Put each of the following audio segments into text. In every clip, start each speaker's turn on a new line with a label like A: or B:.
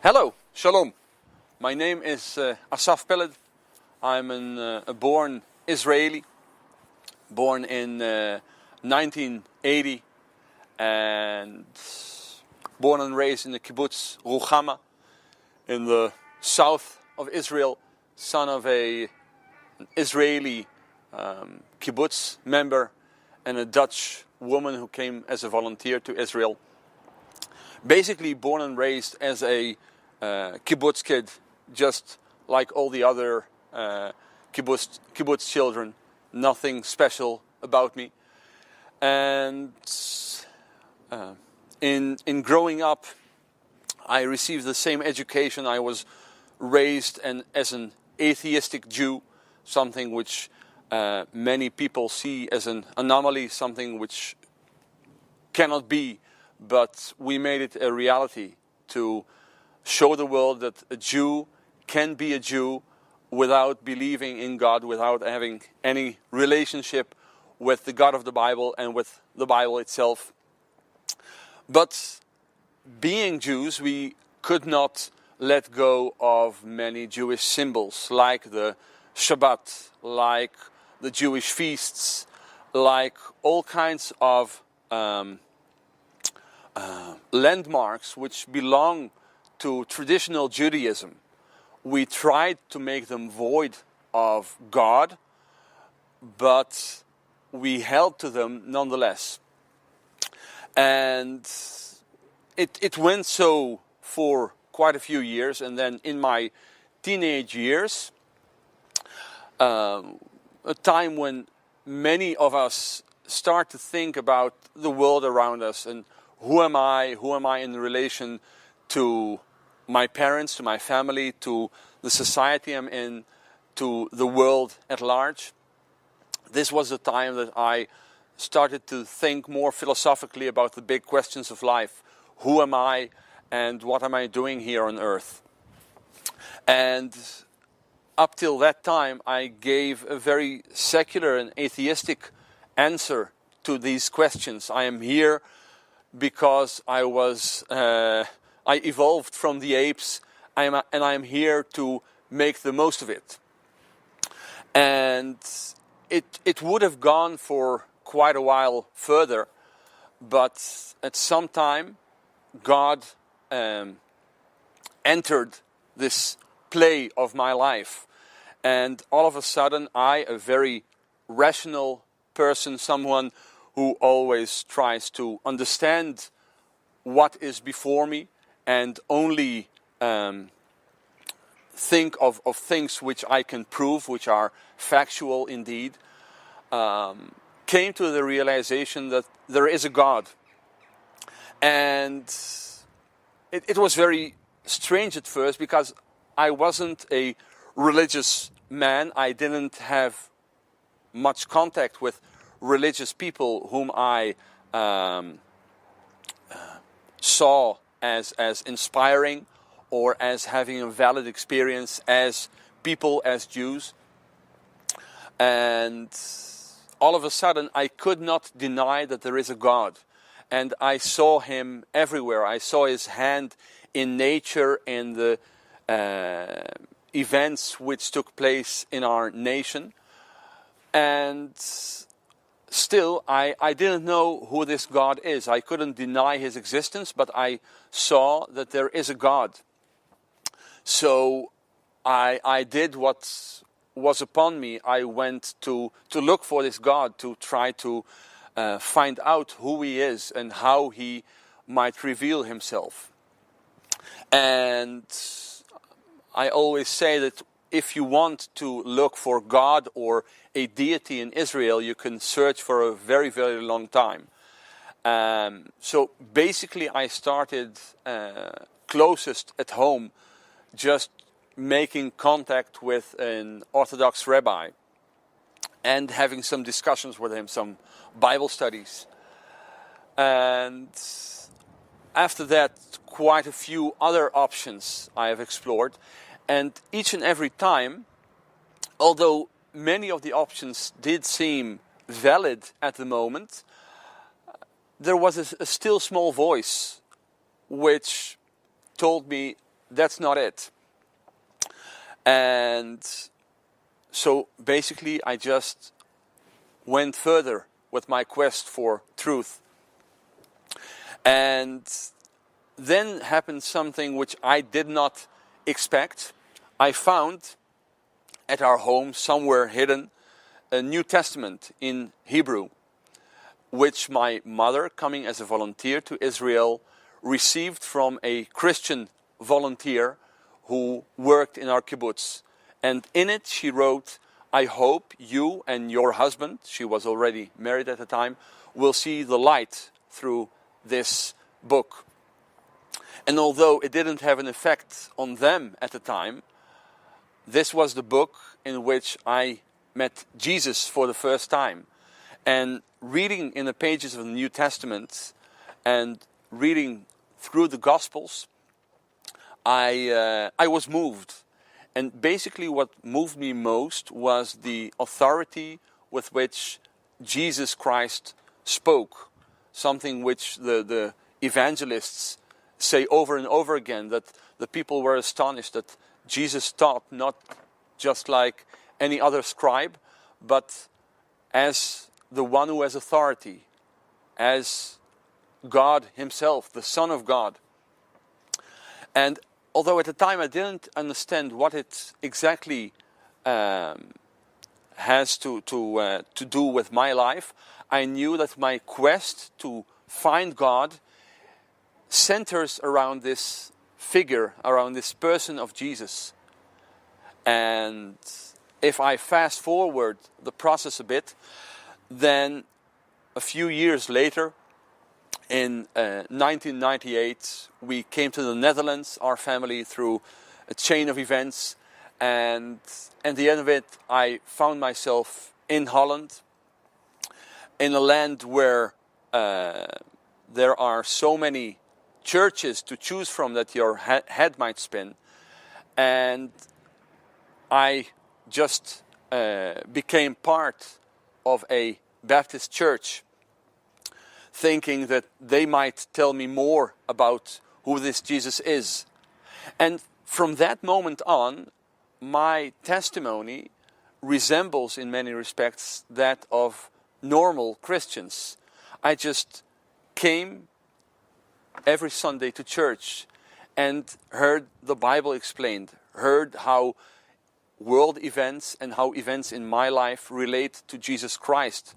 A: Hello, shalom. My name is Asaf Peled. I'm a born Israeli, born in 1980 and born and raised in the kibbutz Ruchama in the south of Israel, son of an Israeli kibbutz member and a Dutch woman who came as a volunteer to Israel. Basically born and raised as a kibbutz kid, just like all the other kibbutz children. Nothing special about me. And in growing up, I received the same education. I was raised as an atheistic Jew, something which many people see as an anomaly, something which cannot be, but we made it a reality to show the world that a Jew can be a Jew without believing in God, without having any relationship with the God of the Bible and with the Bible itself. But being Jews, we could not let go of many Jewish symbols, like the Shabbat, like the Jewish feasts, like all kinds of landmarks which belong to traditional Judaism. We tried to make them void of God, but we held to them nonetheless. And it went so for quite a few years, and then in my teenage years, a time when many of us start to think about the world around us and who am I in relation to my parents, to my family, to the society I'm in, to the world at large. This was the time that I started to think more philosophically about the big questions of life. Who am I and what am I doing here on earth? And up till that time, I gave a very secular and atheistic answer to these questions. I am here because I evolved from the apes, and I am here to make the most of it. And it would have gone for quite a while further, but at some time God entered this play of my life, and all of a sudden I, a very rational person, someone who always tries to understand what is before me and only think of things which I can prove, which are factual indeed, came to the realization that there is a God. And it was very strange at first, because I wasn't a religious man. I didn't have much contact with religious people whom I saw as inspiring or as having a valid experience as people, as Jews. And all of a sudden I could not deny that there is a God. And I saw him everywhere. I saw his hand in nature, in the events which took place in our nation. And still, I didn't know who this God is. I couldn't deny his existence, but I saw that there is a God. So I did what was upon me. I went to look for this God, to try to find out who he is and how he might reveal himself. And I always say that if you want to look for God or a deity in Israel, you can search for a very, very long time. So basically I started closest at home, just making contact with an Orthodox rabbi and having some discussions with him, some Bible studies. And after that, quite a few other options I have explored. And each and every time, although many of the options did seem valid at the moment, there was a still small voice which told me that's not it. And so basically I just went further with my quest for truth. And then happened something which I did not expect. I found at our home, somewhere hidden, a New Testament in Hebrew, which my mother, coming as a volunteer to Israel, received from a Christian volunteer who worked in our kibbutz. And in it she wrote, "I hope you and your husband," she was already married at the time, "will see the light through this book." And although it didn't have an effect on them at the time, this was the book in which I met Jesus for the first time. And reading in the pages of the New Testament and reading through the Gospels, I was moved. And basically what moved me most was the authority with which Jesus Christ spoke. Something which the evangelists say over and over again, that the people were astonished that Jesus taught not just like any other scribe, but as the one who has authority, as God himself, the Son of God. And although at the time I didn't understand what it exactly has to do with my life, I knew that my quest to find God centers around this figure, around this person of Jesus. And if I fast forward the process a bit, then a few years later, in 1998, we came to the Netherlands, our family, through a chain of events. And at the end of it, I found myself in Holland, in a land where there are so many churches to choose from that your head might spin. And I just became part of a Baptist church, thinking that they might tell me more about who this Jesus is. And from that moment on, my testimony resembles in many respects that of normal Christians. I just came every Sunday to church and heard the Bible explained, heard how world events and how events in my life relate to Jesus Christ.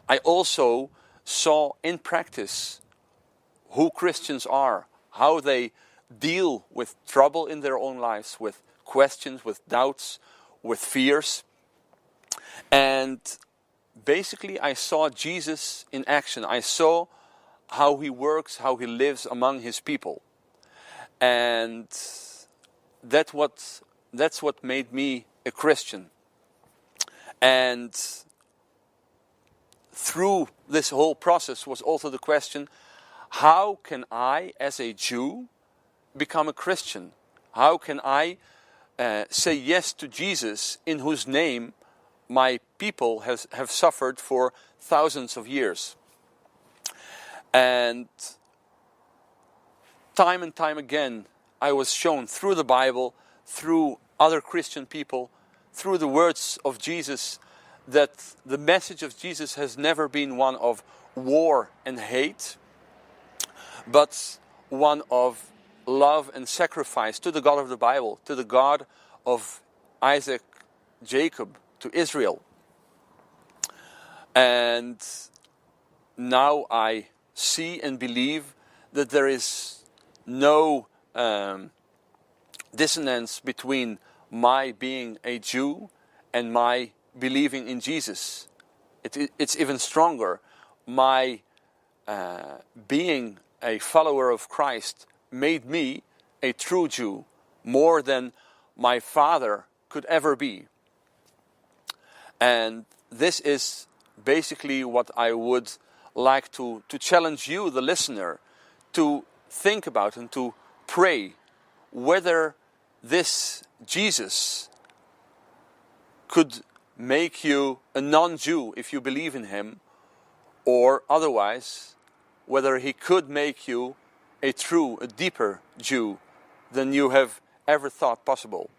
A: I also saw in practice who Christians are, how they deal with trouble in their own lives, with questions, with doubts, with fears. And basically I saw Jesus in action. I saw how he works, how he lives among his people. And that's what made me a Christian. And through this whole process was also the question, how can I, as a Jew, become a Christian? How can I say yes to Jesus, in whose name my people have suffered for thousands of years? And time again, I was shown through the Bible, through other Christian people, through the words of Jesus, that the message of Jesus has never been one of war and hate, but one of love and sacrifice to the God of the Bible, to the God of Isaac, Jacob, to Israel. And now I see and believe that there is no dissonance between my being a Jew and my believing in Jesus. It's even stronger. My being a follower of Christ made me a true Jew, more than my father could ever be. And this is basically what I would like to challenge you, the listener, to think about and to pray whether this Jesus could make you a non-Jew if you believe in him, or otherwise, whether he could make you a deeper Jew than you have ever thought possible.